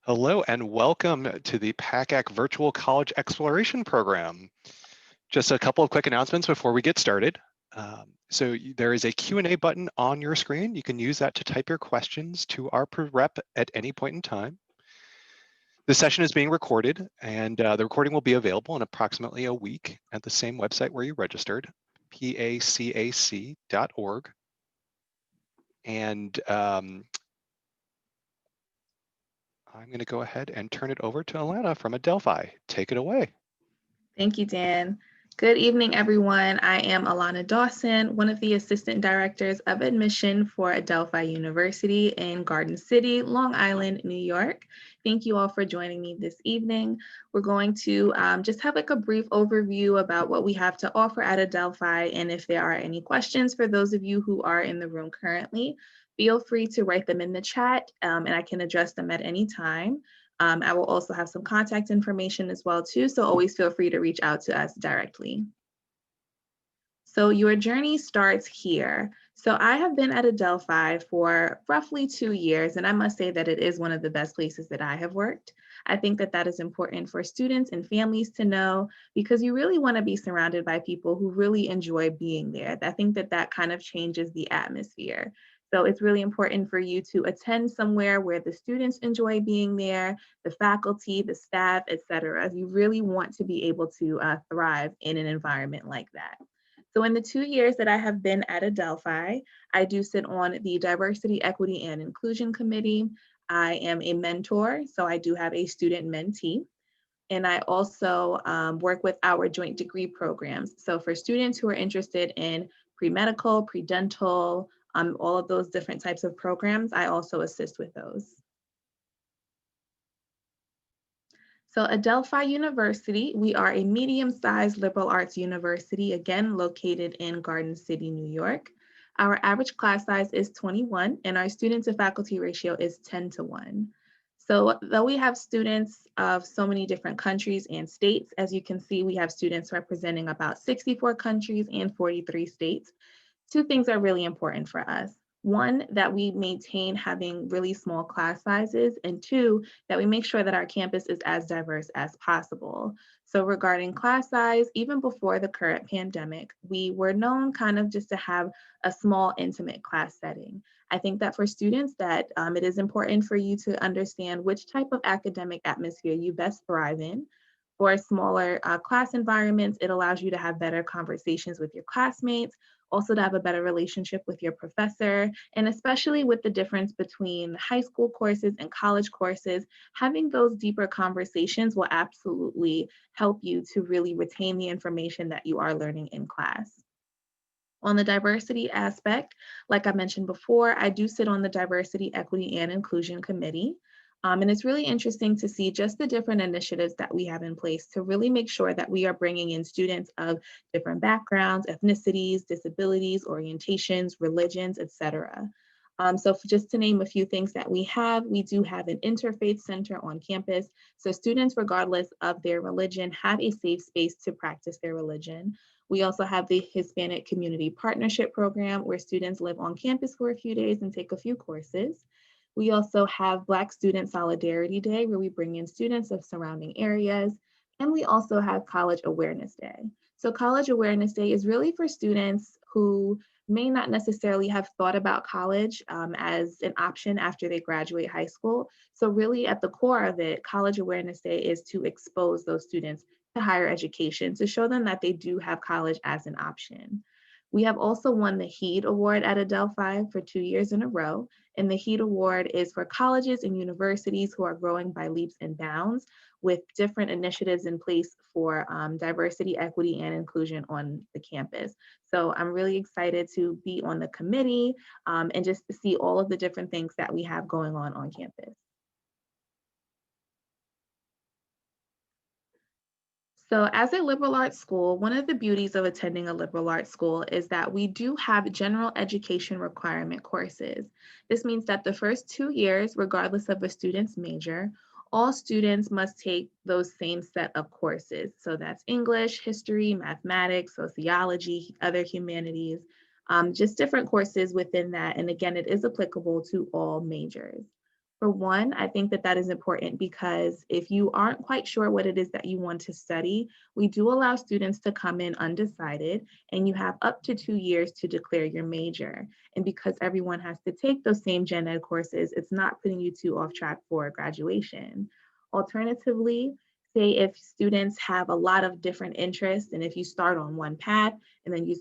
Hello and welcome to the PACAC Virtual College Exploration Program. Just a couple of quick announcements before we get started. There is a Q&A button on your screen. You can use that to type your questions to our rep at any point in time. The session is being recorded and the recording will be available in approximately a week at the same website where you registered, pacac.org. And I'm going to go ahead and turn it over to Alana from Adelphi. Take it away. Thank you, Dan. Good evening, everyone. I am Alana Dawson, one of the Assistant Directors of Admission for Adelphi University in Garden City, Long Island, New York. Thank you all for joining me this evening. We're going to just have like a brief overview about what we have to offer at Adelphi, and if there are any questions for those of you who are in the room currently, feel free to write them in the chat and I can address them at any time. I will also have some contact information as well too, so always feel free to reach out to us directly. So your journey starts here. So I have been at Adelphi for roughly 2 years, and I must say that it is one of the best places that I have worked. I think that that is important for students and families to know, because you really want to be surrounded by people who really enjoy being there. I think that that kind of changes the atmosphere. So it's really important for you to attend somewhere where the students enjoy being there, the faculty, the staff, et cetera. You really want to be able to thrive in an environment like that. So in the 2 years that I have been at Adelphi, I do sit on the Diversity, Equity, and Inclusion Committee. I am a mentor, so I do have a student mentee. And I also work with our joint degree programs. So for students who are interested in pre-medical, pre-dental, all of those different types of programs, I also assist with those. So Adelphi University, we are a medium-sized liberal arts university, again, located in Garden City, New York. Our average class size is 21, and our student to faculty ratio is 10-1. So though we have students of so many different countries and states, as you can see, we have students representing about 64 countries and 43 states. Two things are really important for us. One, that we maintain having really small class sizes, and two, that we make sure that our campus is as diverse as possible. So regarding class size, even before the current pandemic, we were known kind of just to have a small, intimate class setting. I think that for students that it is important for you to understand which type of academic atmosphere you best thrive in. For smaller class environments, it allows you to have better conversations with your classmates, also to have a better relationship with your professor, and especially with the difference between high school courses and college courses, having those deeper conversations will absolutely help you to really retain the information that you are learning in class. On the diversity aspect, like I mentioned before, I do sit on the Diversity, Equity, and Inclusion Committee. And it's really interesting to see just the different initiatives that we have in place to really make sure that we are bringing in students of different backgrounds, ethnicities, disabilities, orientations, religions, etc. So just to name a few things that we do have an interfaith center on campus. So students, regardless of their religion, have a safe space to practice their religion. We also have the Hispanic Community Partnership Program, where students live on campus for a few days and take a few courses. We also have Black Student Solidarity Day, where we bring in students of surrounding areas. And we also have College Awareness Day. So College Awareness Day is really for students who may not necessarily have thought about college as an option after they graduate high school. So really at the core of it, College Awareness Day is to expose those students to higher education, to show them that they do have college as an option. We have also won the HEED Award at Adelphi for 2 years in a row. And the HEED Award is for colleges and universities who are growing by leaps and bounds with different initiatives in place for diversity, equity, and inclusion on the campus. So I'm really excited to be on the committee and just to see all of the different things that we have going on campus. So as a liberal arts school, one of the beauties of attending a liberal arts school is that we do have general education requirement courses. This means that the first 2 years, regardless of a student's major, all students must take those same set of courses. So that's English, history, mathematics, sociology, other humanities, just different courses within that. And again, it is applicable to all majors. For one, I think that that is important because if you aren't quite sure what it is that you want to study, we do allow students to come in undecided, and you have up to 2 years to declare your major. And because everyone has to take those same gen ed courses, it's not putting you too off track for graduation. Alternatively, say if students have a lot of different interests, and if you start on one path and then you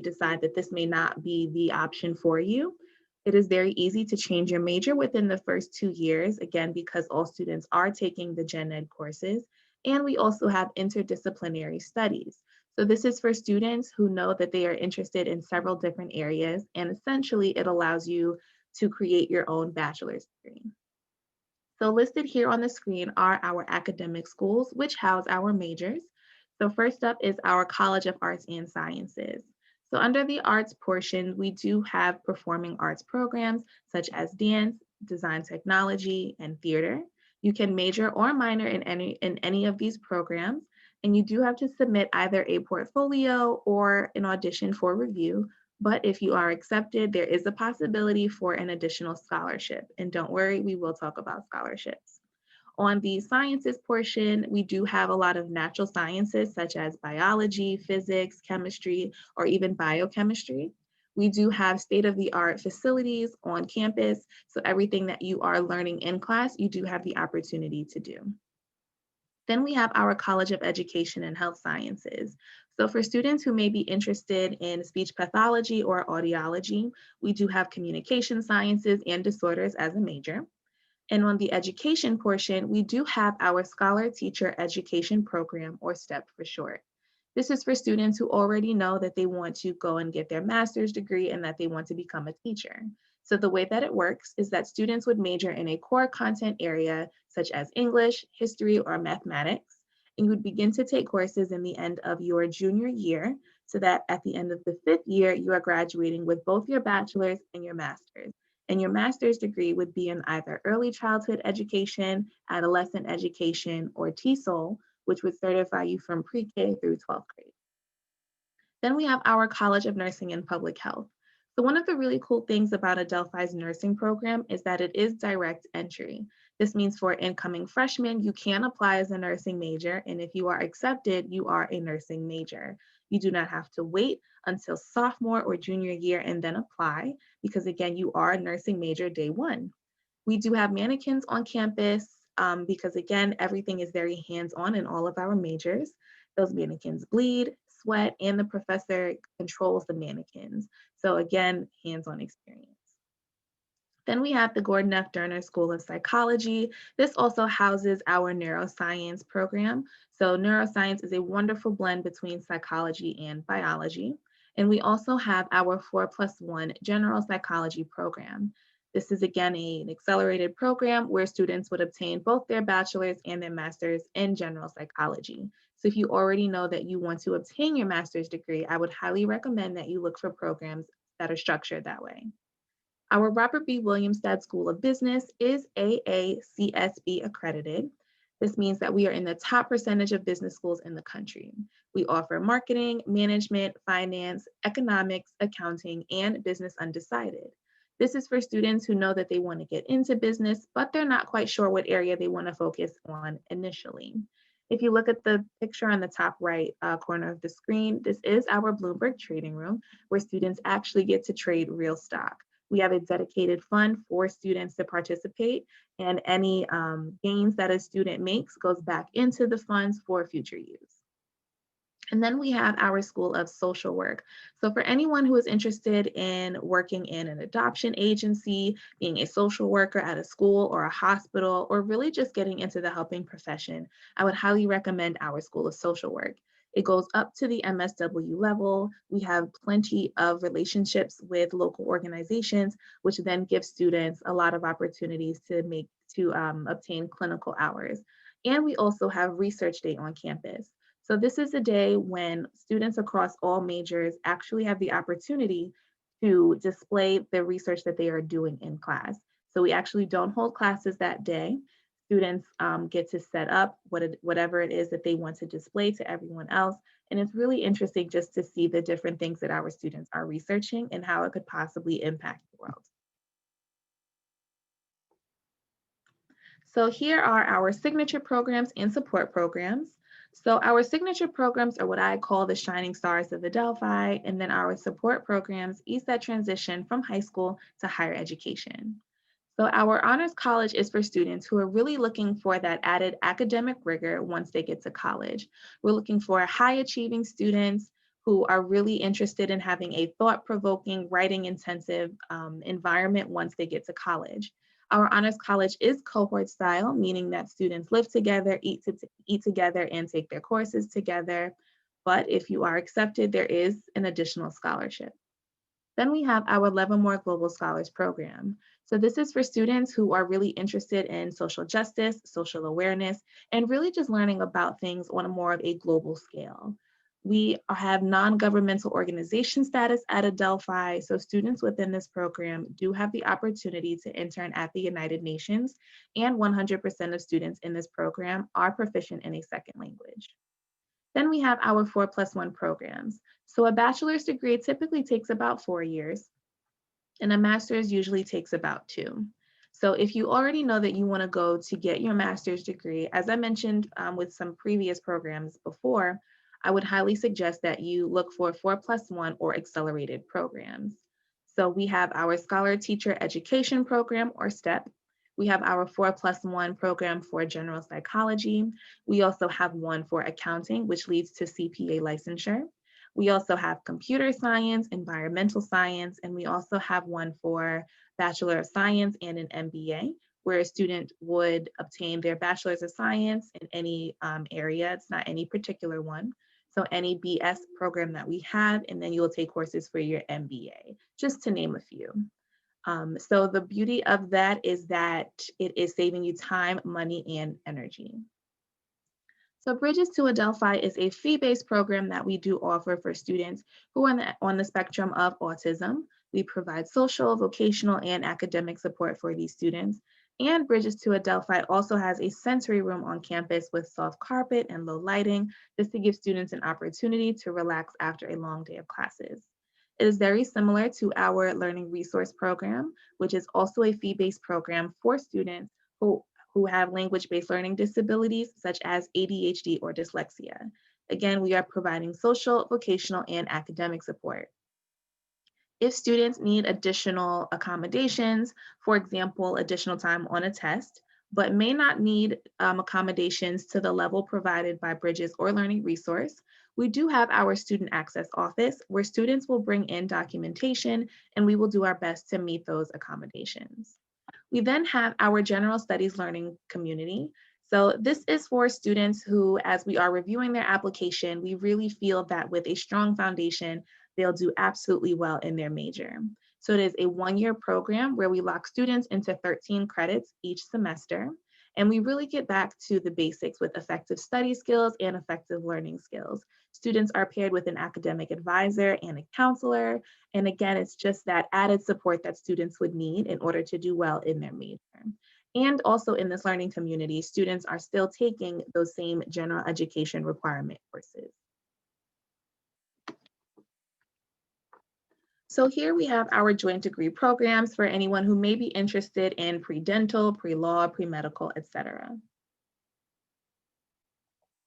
decide that this may not be the option for you, it is very easy to change your major within the first 2 years, again, because all students are taking the gen ed courses. And we also have interdisciplinary studies. So this is for students who know that they are interested in several different areas, and essentially it allows you to create your own bachelor's degree. So listed here on the screen are our academic schools, which house our majors. So first up is our College of Arts and Sciences. So under the arts portion, we do have performing arts programs such as dance, design technology, and theater. You can major or minor in any of these programs, and you do have to submit either a portfolio or an audition for review. But if you are accepted, there is a possibility for an additional scholarship. And don't worry, we will talk about scholarships. On the sciences portion, we do have a lot of natural sciences such as biology, physics, chemistry, or even biochemistry. We do have state-of-the-art facilities on campus, so everything that you are learning in class, you do have the opportunity to do. Then we have our College of Education and Health Sciences. So for students who may be interested in speech pathology or audiology, we do have communication sciences and disorders as a major. And on the education portion, we do have our Scholar Teacher Education Program, or STEP for short. This is for students who already know that they want to go and get their master's degree and that they want to become a teacher. So the way that it works is that students would major in a core content area such as English, history, or mathematics, and you would begin to take courses in the end of your junior year, so that at the end of the 5th year, you are graduating with both your bachelor's and your master's. And your master's degree would be in either early childhood education, adolescent education, or TESOL, which would certify you from pre-K through 12th grade. Then we have our College of Nursing and Public Health. So one of the really cool things about Adelphi's nursing program is that it is direct entry. This means for incoming freshmen, you can apply as a nursing major, and if you are accepted, you are a nursing major. You do not have to wait until sophomore or junior year and then apply, because again, you are a nursing major day one. We do have mannequins on campus because again, everything is very hands-on in all of our majors. Those mannequins bleed, sweat, and the professor controls the mannequins. So again, hands-on experience. Then we have the Gordon F. Derner School of Psychology. This also houses our neuroscience program. So neuroscience is a wonderful blend between psychology and biology. And we also have our 4+1 general psychology program. This is again an accelerated program where students would obtain both their bachelor's and their master's in general psychology. So if you already know that you want to obtain your master's degree, I would highly recommend that you look for programs that are structured that way. Our Robert B. Williamstad School of Business is AACSB accredited. This means that we are in the top percentage of business schools in the country. We offer marketing, management, finance, economics, accounting, and business undecided. This is for students who know that they want to get into business, but they're not quite sure what area they want to focus on initially. If you look at the picture on the top right corner of the screen, this is our Bloomberg trading room where students actually get to trade real stock. We have a dedicated fund for students to participate, and any gains that a student makes goes back into the funds for future use. And then we have our School of Social Work. So for anyone who is interested in working in an adoption agency, being a social worker at a school or a hospital, or really just getting into the helping profession, I would highly recommend our School of Social Work. It goes up to the MSW level. We have plenty of relationships with local organizations, which then gives students a lot of opportunities to obtain clinical hours. And we also have Research Day on campus. So this is a day when students across all majors actually have the opportunity to display the research that they are doing in class. So we actually don't hold classes that day. Students get to set up whatever it is that they want to display to everyone else. And it's really interesting just to see the different things that our students are researching and how it could possibly impact the world. So here are our signature programs and support programs. So our signature programs are what I call the shining stars of Adelphi, and then our support programs ease that transition from high school to higher education. So our honors college is for students who are really looking for that added academic rigor once they get to college. We're looking for high achieving students who are really interested in having a thought-provoking, writing-intensive environment once they get to college. Our honors college is cohort style, meaning that students live together, eat together, and take their courses together. But if you are accepted, there is an additional scholarship. Then we have our Leavenworth Global Scholars Program. So this is for students who are really interested in social justice, social awareness, and really just learning about things on a more of a global scale. We have non-governmental organization status at Adelphi, so students within this program do have the opportunity to intern at the United Nations, and 100% of students in this program are proficient in a second language. Then we have our 4+1 programs. So a bachelor's degree typically takes about 4 years, and a master's usually takes about 2. So if you already know that you want to go to get your master's degree, as I mentioned with some previous programs before, I would highly suggest that you look for 4+1 or accelerated programs. So we have our Scholar Teacher Education Program, or STEP. We have our 4+1 program for general psychology. We also have one for accounting, which leads to CPA licensure. We also have computer science, environmental science, and we also have one for Bachelor of Science and an MBA, where a student would obtain their Bachelor's of Science in any area. It's not any particular one. So any BS program that we have, and then you'll take courses for your MBA, just to name a few. So the beauty of that is that it is saving you time, money, and energy. So Bridges to Adelphi is a fee-based program that we do offer for students who are on the spectrum of autism. We provide social, vocational, and academic support for these students. And Bridges to Adelphi also has a sensory room on campus with soft carpet and low lighting, just to give students an opportunity to relax after a long day of classes. It is very similar to our Learning Resource Program, which is also a fee-based program for students who have language-based learning disabilities such as ADHD or dyslexia. Again, we are providing social, vocational, and academic support. If students need additional accommodations, for example, additional time on a test, but may not need accommodations to the level provided by Bridges or Learning Resource, we do have our Student Access Office where students will bring in documentation and we will do our best to meet those accommodations. We then have our General Studies Learning Community. So this is for students who, as we are reviewing their application, we really feel that with a strong foundation, they'll do absolutely well in their major. So it is a one-year program where we lock students into 13 credits each semester. And we really get back to the basics with effective study skills and effective learning skills. Students are paired with an academic advisor and a counselor. And again, it's just that added support that students would need in order to do well in their major. And also in this learning community, students are still taking those same general education requirement courses. So here we have our joint degree programs for anyone who may be interested in pre-dental, pre-law, pre-medical, etc.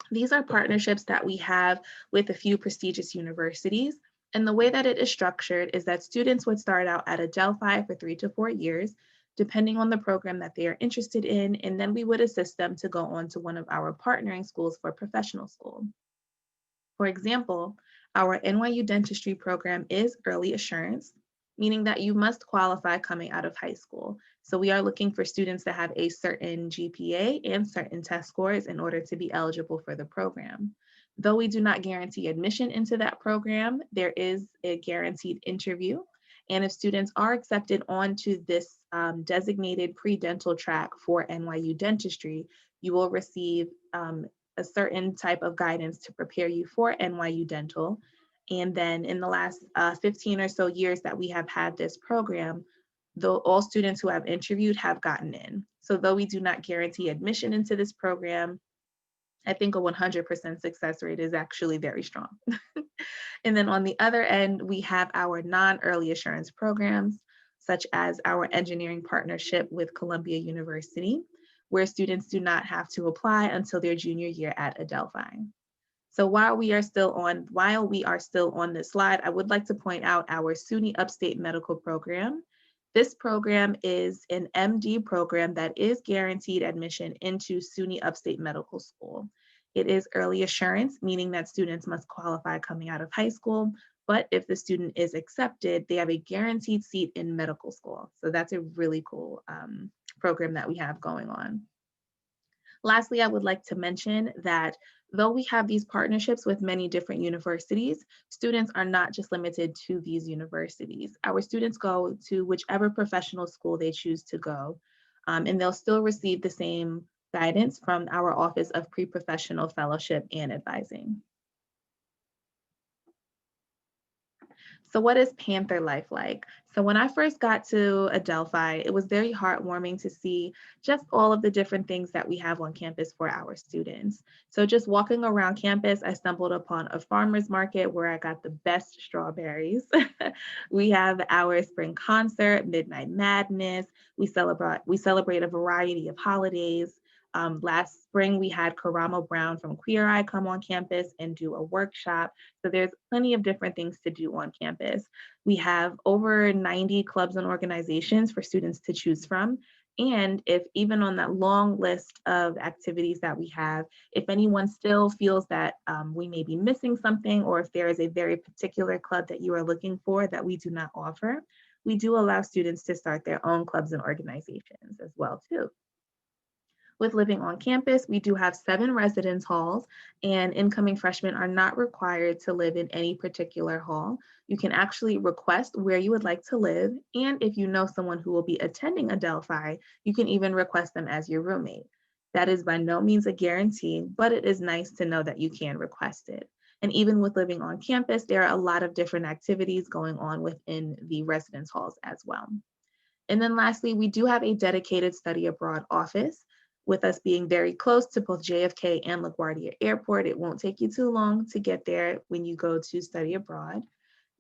These are partnerships that we have with a few prestigious universities. And the way that it is structured is that students would start out at Adelphi for 3 to 4 years, depending on the program that they are interested in, and then we would assist them to go on to one of our partnering schools for professional school. For example, our NYU dentistry program is early assurance, meaning that you must qualify coming out of high school. So we are looking for students that have a certain GPA and certain test scores in order to be eligible for the program. Though we do not guarantee admission into that program, there is a guaranteed interview. And if students are accepted onto this designated pre-dental track for NYU dentistry, you will receive a certain type of guidance to prepare you for NYU Dental. And then in the last 15 or so years that we have had this program, though all students who have interviewed have gotten in. So though we do not guarantee admission into this program, I think a 100% success rate is actually very strong. And then on the other end, we have our non-early assurance programs, such as our engineering partnership with Columbia University. where students do not have to apply until their junior year at Adelphi. So while we are still on this slide, I would like to point out our SUNY Upstate Medical Program. This program is an MD program that is guaranteed admission into SUNY Upstate Medical School. It is early assurance, meaning that students must qualify coming out of high school, but if the student is accepted, they have a guaranteed seat in medical school. So that's a really cool program that we have going on. Lastly, I would like to mention that though we have these partnerships with many different universities, students are not just limited to these universities. Our students go to whichever professional school they choose to go, and they'll still receive the same guidance from our Office of Pre-Professional Fellowship and Advising. So what is Panther life like? So when I first got to Adelphi, it was very heartwarming to see just all of the different things that we have on campus for our students. So just walking around campus, I stumbled upon a farmer's market where I got the best strawberries. We have our spring concert, Midnight Madness. We celebrate a variety of holidays. Last spring, we had Karamo Brown from Queer Eye come on campus and do a workshop. So there's plenty of different things to do on campus. We have over 90 clubs and organizations for students to choose from. And if even on that long list of activities that we have, if anyone still feels that we may be missing something, or if there is a very particular club that you are looking for that we do not offer, we do allow students to start their own clubs and organizations as well too. With living on campus, we do have 7 residence halls, and incoming freshmen are not required to live in any particular hall. You can actually request where you would like to live, and if you know someone who will be attending Adelphi, you can even request them as your roommate. That is by no means a guarantee, but it is nice to know that you can request it. And even with living on campus, there are a lot of different activities going on within the residence halls as well. And then lastly, we do have a dedicated study abroad office. With us being very close to both JFK and LaGuardia Airport, it won't take you too long to get there when you go to study abroad.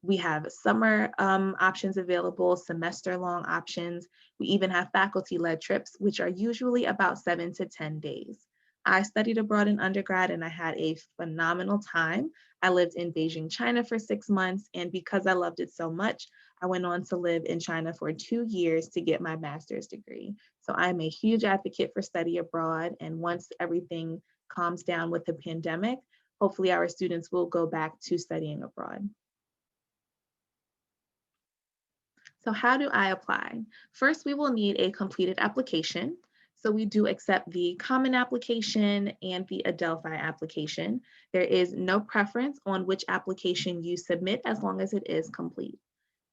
We have summer options available, semester-long options. We even have faculty-led trips, which are usually about 7 to 10 days. I studied abroad in undergrad and I had a phenomenal time. I lived in Beijing, China for 6 months, and because I loved it so much, I went on to live in China for 2 years to get my master's degree. So I'm a huge advocate for study abroad, and once everything calms down with the pandemic, hopefully our students will go back to studying abroad. So how do I apply? First, we will need a completed application. So we do accept the common application and the Adelphi application. There is no preference on which application you submit as long as it is complete.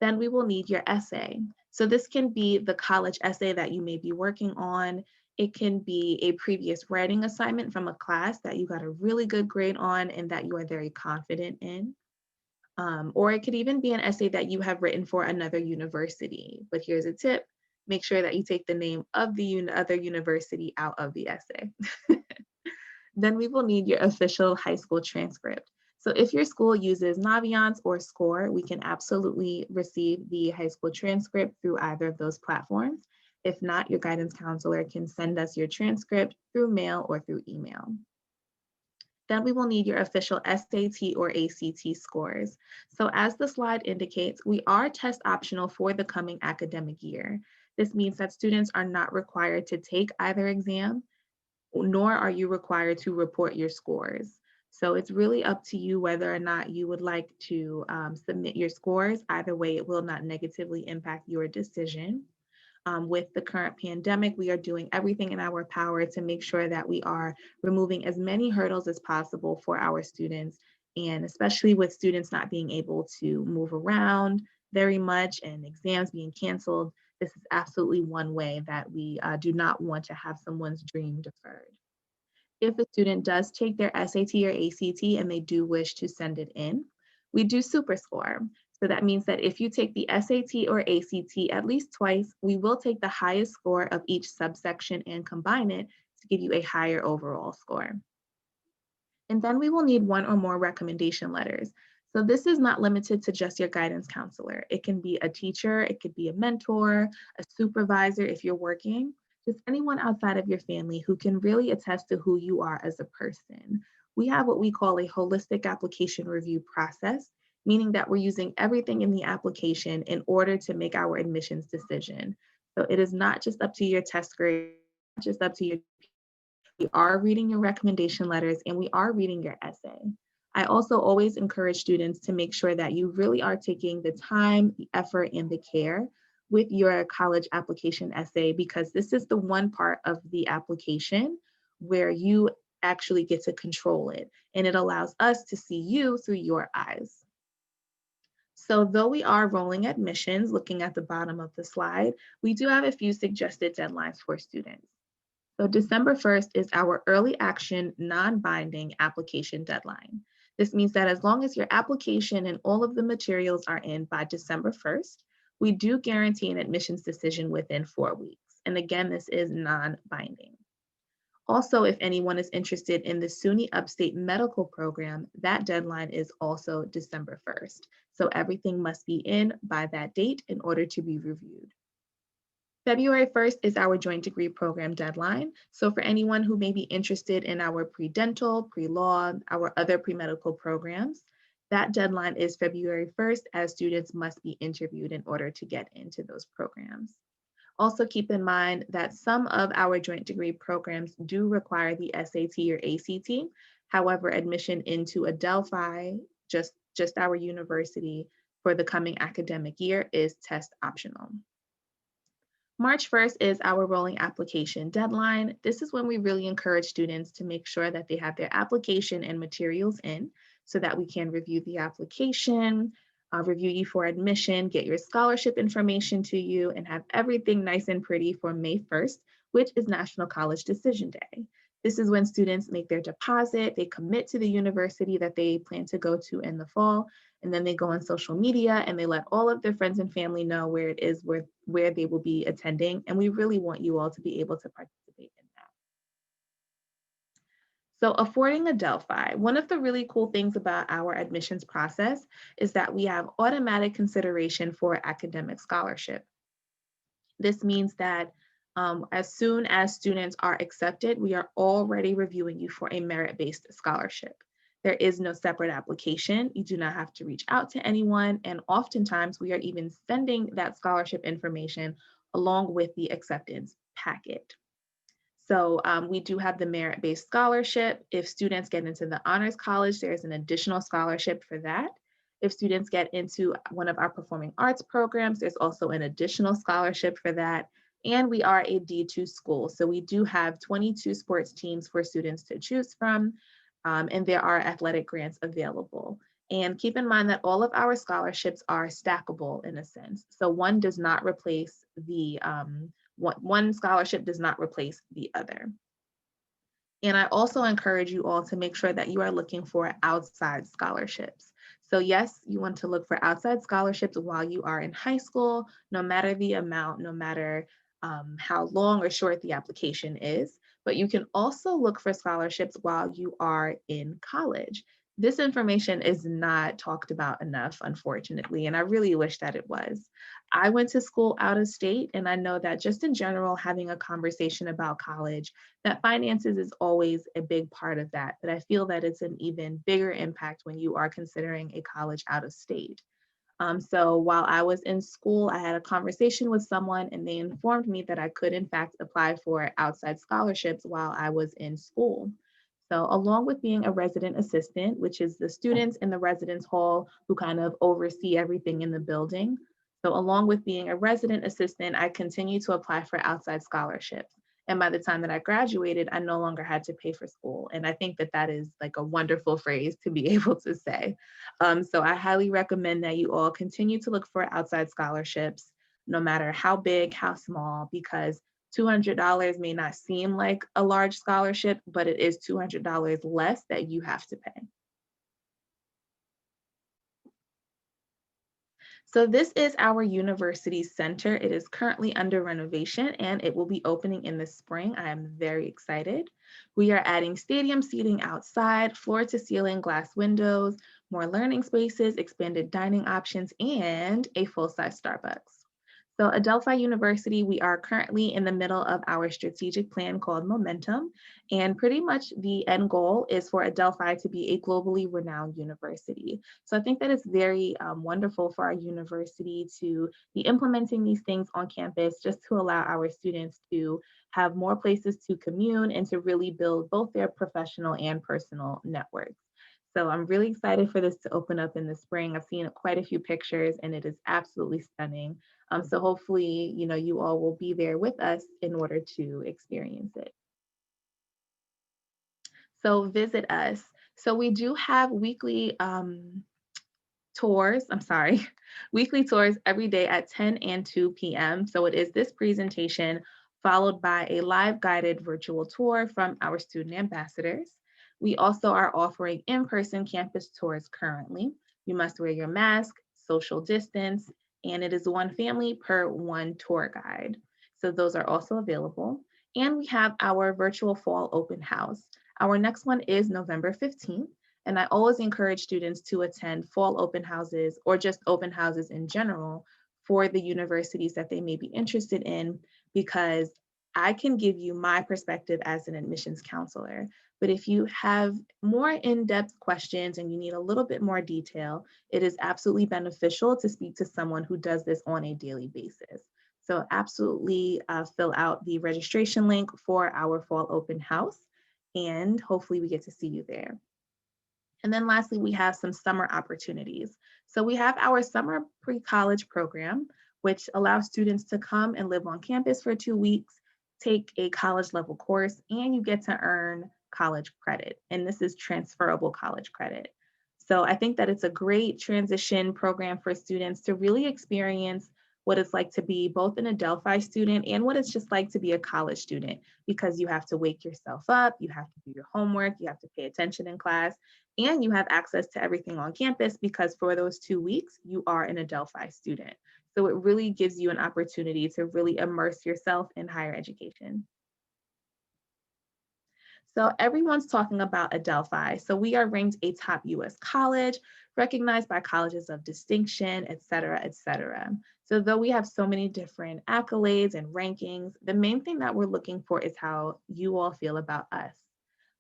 Then we will need your essay. So this can be the college essay that you may be working on. It can be a previous writing assignment from a class that you got a really good grade on and that you are very confident in. Or it could even be an essay that you have written for another university. But here's a tip: make sure that you take the name of the other university out of the essay. Then we will need your official high school transcript. So if your school uses Naviance or SCORE, we can absolutely receive the high school transcript through either of those platforms. If not, your guidance counselor can send us your transcript through mail or through email. Then we will need your official SAT or ACT scores. So as the slide indicates, we are test optional for the coming academic year. This means that students are not required to take either exam, nor are you required to report your scores. So it's really up to you whether or not you would like to submit your scores. Either way, it will not negatively impact your decision. With the current pandemic, we are doing everything in our power to make sure that we are removing as many hurdles as possible for our students, and especially with students not being able to move around very much and exams being canceled, this is absolutely one way that we do not want to have someone's dream deferred. If a student does take their SAT or ACT and they do wish to send it in, we do SuperScore. So that means that if you take the SAT or ACT at least twice, we will take the highest score of each subsection and combine it to give you a higher overall score. And then we will need 1 or more recommendation letters. So this is not limited to just your guidance counselor. It can be a teacher, it could be a mentor, a supervisor if you're working. just anyone outside of your family who can really attest to who you are as a person. We have what we call a holistic application review process, meaning that we're using everything in the application in order to make our admissions decision. So it is not just up to your test grade, not just up to your, we are reading your recommendation letters and we are reading your essay. I also always encourage students to make sure that you really are taking the time, the effort, and the care with your college application essay, because this is the one part of the application where you actually get to control it, and it allows us to see you through your eyes. So though we are rolling admissions, looking at the bottom of the slide, we do have a few suggested deadlines for students. So December 1st is our early action non-binding application deadline. This means that as long as your application and all of the materials are in by December 1st, we do guarantee an admissions decision within 4 weeks. And again, this is non-binding. Also, if anyone is interested in the SUNY Upstate Medical Program, that deadline is also December 1st. So everything must be in by that date in order to be reviewed. February 1st is our joint degree program deadline. So for anyone who may be interested in our pre-dental, pre-law, our other pre-medical programs, that deadline is February 1st, as students must be interviewed in order to get into those programs. Also keep in mind that some of our joint degree programs do require the SAT or ACT. However, admission into Adelphi, just our university, for the coming academic year is test optional. March 1st is our rolling application deadline. This is when we really encourage students to make sure that they have their application and materials in so that we can review the application, review you for admission, get your scholarship information to you, and have everything nice and pretty for May 1st, which is National College Decision Day. This is when students make their deposit, they commit to the university that they plan to go to in the fall, and then they go on social media and they let all of their friends and family know where it is, where they will be attending. And we really want you all to be able to participate in that. So affording Adelphi, one of the really cool things about our admissions process is that we have automatic consideration for academic scholarship. This means that as soon as students are accepted, we are already reviewing you for a merit-based scholarship. There is no separate application. You do not have to reach out to anyone. And oftentimes we are even sending that scholarship information along with the acceptance packet. So we do have the merit-based scholarship. If students get into the honors college, there's an additional scholarship for that. If students get into one of our performing arts programs, there's also an additional scholarship for that. And we are a D2 school. So we do have 22 sports teams for students to choose from. And there are athletic grants available. And keep in mind that all of our scholarships are stackable in a sense. So one does not replace the, one scholarship does not replace the other. And I also encourage you all to make sure that you are looking for outside scholarships. So yes, you want to look for outside scholarships while you are in high school, no matter the amount, no matter how long or short the application is, but you can also look for scholarships while you are in college. This information is not talked about enough, unfortunately, and I really wish that it was. I went to school out of state, and I know that just in general, having a conversation about college, that finances is always a big part of that, but I feel that it's an even bigger impact when you are considering a college out of state. So while I was in school, I had a conversation with someone and they informed me that I could in fact apply for outside scholarships while I was in school. So along with being a resident assistant, which is the students in the residence hall who kind of oversee everything in the building. So along with being a resident assistant, I continue to apply for outside scholarships. And by the time that I graduated, I no longer had to pay for school. And I think that that is like a wonderful phrase to be able to say. So I highly recommend that you all continue to look for outside scholarships, no matter how big, how small, because $200 may not seem like a large scholarship, but it is $200 less that you have to pay. So this is our university center. It is currently under renovation and it will be opening in the spring. I am very excited. We are adding stadium seating outside, floor to ceiling glass windows, more learning spaces, expanded dining options, and a full-size Starbucks. So Adelphi University, we are currently in the middle of our strategic plan called Momentum. And pretty much the end goal is for Adelphi to be a globally renowned university. So I think that it's very wonderful for our university to be implementing these things on campus just to allow our students to have more places to commune and to really build both their professional and personal networks. So I'm really excited for this to open up in the spring. I've seen quite a few pictures and it is absolutely stunning. So hopefully, you all will be there with us in order to experience it. So visit us. So we do have weekly tours, weekly tours every day at 10 and 2 p.m. So it is this presentation followed by a live guided virtual tour from our student ambassadors. We also are offering in-person campus tours currently. You must wear your mask, social distance, and it is one family per one tour guide. So those are also available. And we have our virtual fall open house. Our next one is November 15th. And I always encourage students to attend fall open houses or just open houses in general for the universities that they may be interested in, because I can give you my perspective as an admissions counselor. But if you have more in-depth questions and you need a little bit more detail, it is absolutely beneficial to speak to someone who does this on a daily basis. So absolutely fill out the registration link for our fall open house, and hopefully we get to see you there. And then lastly, we have some summer opportunities. So we have our summer pre-college program, which allows students to come and live on campus for 2 weeks, take a college level course, and you get to earn college credit. And this is transferable college credit. So I think that it's a great transition program for students to really experience what it's like to be both an Adelphi student and what it's just like to be a college student, because you have to wake yourself up, you have to do your homework, you have to pay attention in class, and you have access to everything on campus because for those 2 weeks, you are an Adelphi student. So it really gives you an opportunity to really immerse yourself in higher education. So everyone's talking about Adelphi. So we are ranked a top US college, recognized by colleges of distinction, et cetera, et cetera. So though we have so many different accolades and rankings, the main thing that we're looking for is how you all feel about us.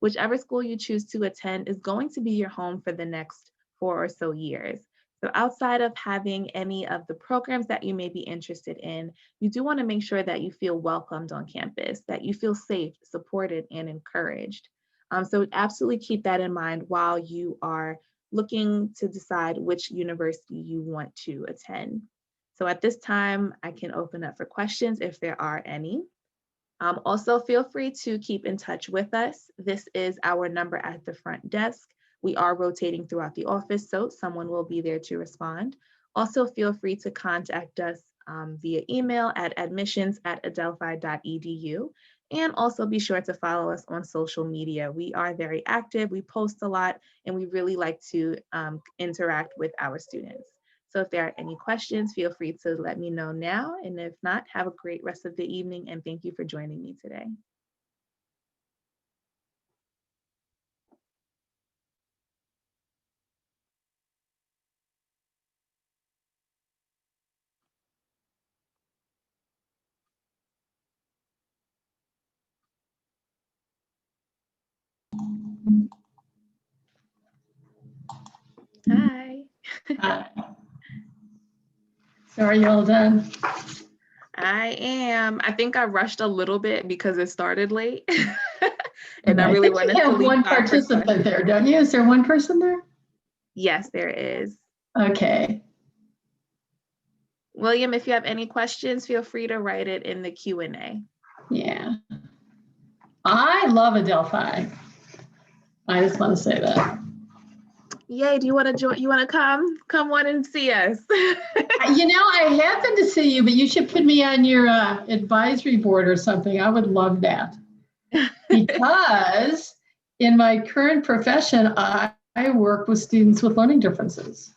Whichever school you choose to attend is going to be your home for the next 4 or so years. So outside of having any of the programs that you may be interested in, you do want to make sure that you feel welcomed on campus, that you feel safe, supported, and encouraged. So absolutely keep that in mind while you are looking to decide which university you want to attend. So at this time, I can open up for questions if there are any. Also, feel free to keep in touch with us. This is our number at the front desk. We are rotating throughout the office, so someone will be there to respond. Also, feel free to contact us via email at admissions@adelphi.edu. And also be sure to follow us on social media. We are very active, we post a lot, and we really like to interact with our students. So if there are any questions, feel free to let me know now. And if not, have a great rest of the evening, and thank you for joining me today. Hi. Hi. So are you all done? I am. I think I rushed a little bit because it started late. And I I really think wanted you to have leave one time for participant questions. there, don't you? Is there one person there? Yes, there is. Okay. William, if you have any questions, feel free to write it in the Q&A. Yeah. I love Adelphi. I just want to say that. Yay, do you want to join? You want to come? Come on and see us. You know, I happen to see you, but you should put me on your advisory board or something. I would love that. Because in my current profession, I work with students with learning differences.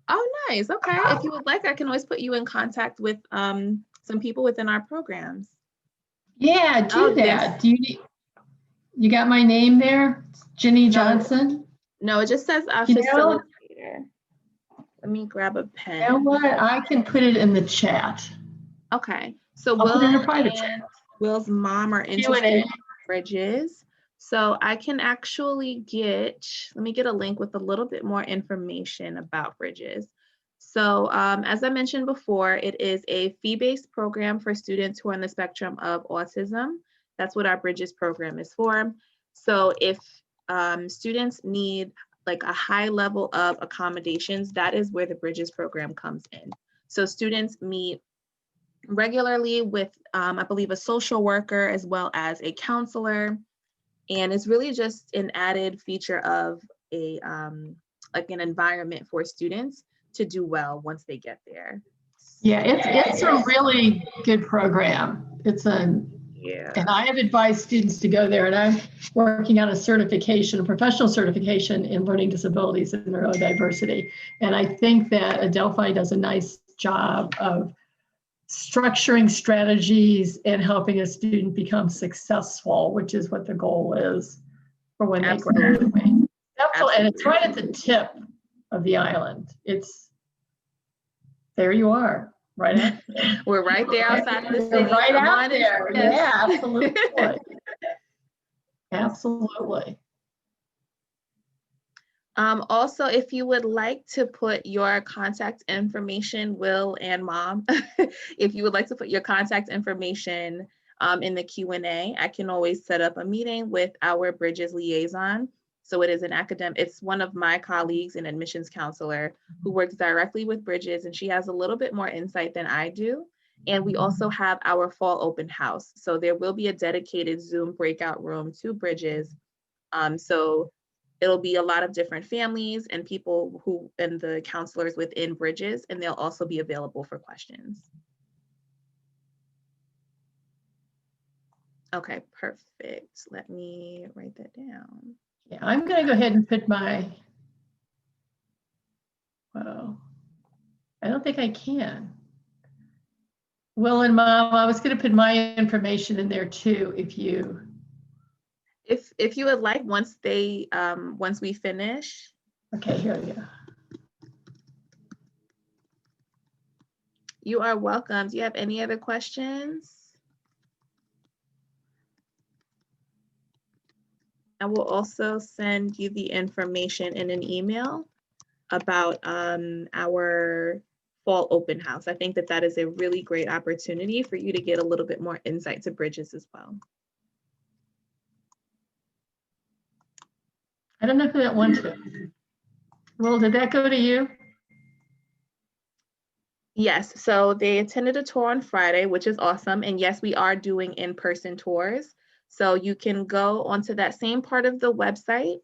Oh, nice. Okay. If you would like, I can always put you in contact with some people within our programs. Yeah, do that. Do you got my name there? Ginny Johnson? No, it just says facilitator. Let me grab a pen. You know what? I can put it in the chat. Okay, so I'll put it in a Will private and chat. Will's mom are interested Q&A. in Bridges. So I can actually let me get a link with a little bit more information about Bridges. So as I mentioned before, it is a fee-based program for students who are on the spectrum of autism. That's what our Bridges program is for. So if students need like a high level of accommodations, that is where the Bridges program comes in. So students meet regularly with, I believe, a social worker as well as a counselor. And it's really just an added feature of like an environment for students to do well once they get there. Yeah, it's a really good program. Yeah. And I have advised students to go there, and I'm working on a certification, a professional certification in learning disabilities and neurodiversity. And I think that Adelphi does a nice job of structuring strategies and helping a student become successful, which is what the goal is for when they graduate. Absolutely. And it's right at the tip of the island. There you are, right? We're right there outside of the city. We're right out there. Yeah, absolutely. Absolutely. Also, if you would like to put your contact information, Will and Mom, if you would like to put your contact information in the Q&A, I can always set up a meeting with our Bridges liaison. So it is it's one of my colleagues, an admissions counselor who works directly with Bridges, and she has a little bit more insight than I do. And we also have our fall open house. So there will be a dedicated Zoom breakout room to Bridges. So it'll be a lot of different families and people and the counselors within Bridges, and they'll also be available for questions. Okay, perfect. Let me write that down. Yeah, I'm going to go ahead and put I don't think I can. Will and Mom, I was going to put my information in there too, if you would like, once we finish. Okay, here we go. You are welcome. Do you have any other questions? I will also send you the information in an email about our fall open house. I think that is a really great opportunity for you to get a little bit more insight to Bridges as well. I don't know who that went to. Well, did that go to you? Yes, so they attended a tour on Friday, which is awesome. And yes, we are doing in-person tours. So you can go onto that same part of the website,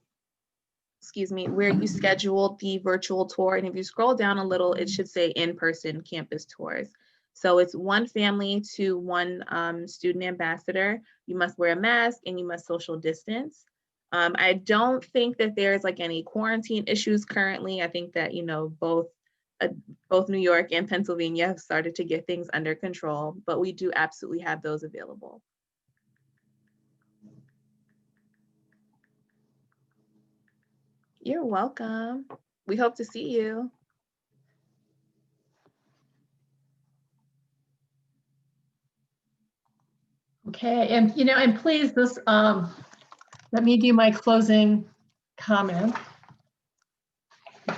where you scheduled the virtual tour. And if you scroll down a little, it should say in-person campus tours. So it's one family to one student ambassador. You must wear a mask and you must social distance. I don't think that there's like any quarantine issues currently. I think that, both New York and Pennsylvania have started to get things under control, but we do absolutely have those available. You're welcome. We hope to see you. Okay, and please, let me do my closing comment.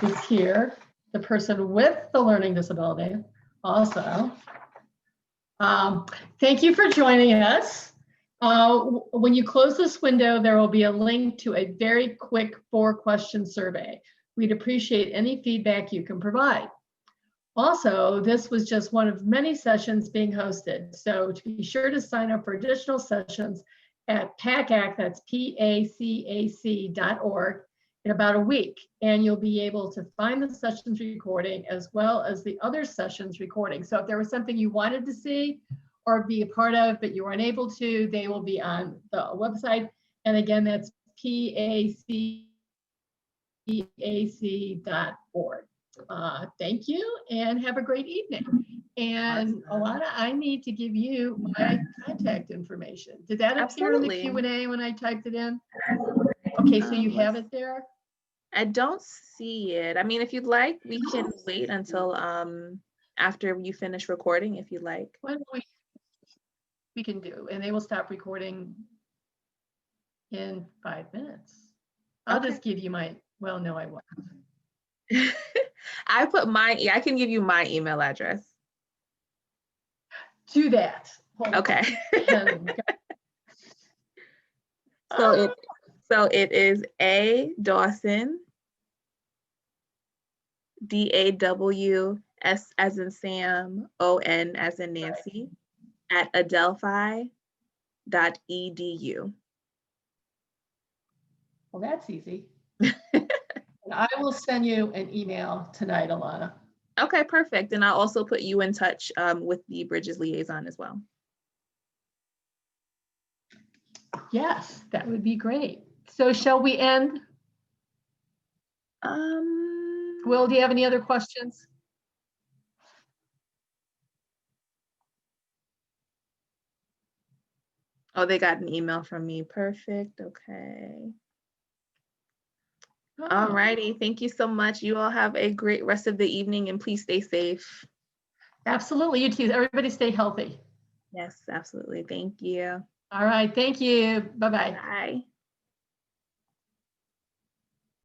It's here, the person with the learning disability also. Thank you for joining us. When you close this window, there will be a link to a very quick 4-question survey. We'd appreciate any feedback you can provide. Also, this was just one of many sessions being hosted, so be sure to sign up for additional sessions at PACAC, that's PACAC.org, in about a week, and you'll be able to find the sessions recording as well as the other sessions recording. So if there was something you wanted to see or be a part of, but you were unable to, they will be on the website. And again, that's PACAC.org. Thank you and have a great evening. And Alana, I need to give you my contact information. Did that appear in the Q&A when I typed it in? Okay, so you have it there? I don't see it. I mean, if you'd like, we can wait until after you finish recording if you like. Well, we can do, and they will stop recording in 5 minutes. I'll Okay. just give you my, well, no, I won't. I can give you my email address. Do that. Hold on. Okay. And- So it is A Dawson, DAWS as in Sam, ON as in Nancy, at adelphi.edu. Well, that's easy. And I will send you an email tonight, Alana. Okay, perfect. And I'll also put you in touch with the Bridges liaison as well. Yes, that would be great. So shall we end? Will, do you have any other questions? Oh, they got an email from me. Perfect. Okay. All righty. Thank you so much. You all have a great rest of the evening and please stay safe. Absolutely. You too. Everybody stay healthy. Yes, absolutely. Thank you. All right. Thank you. Bye-bye. Bye.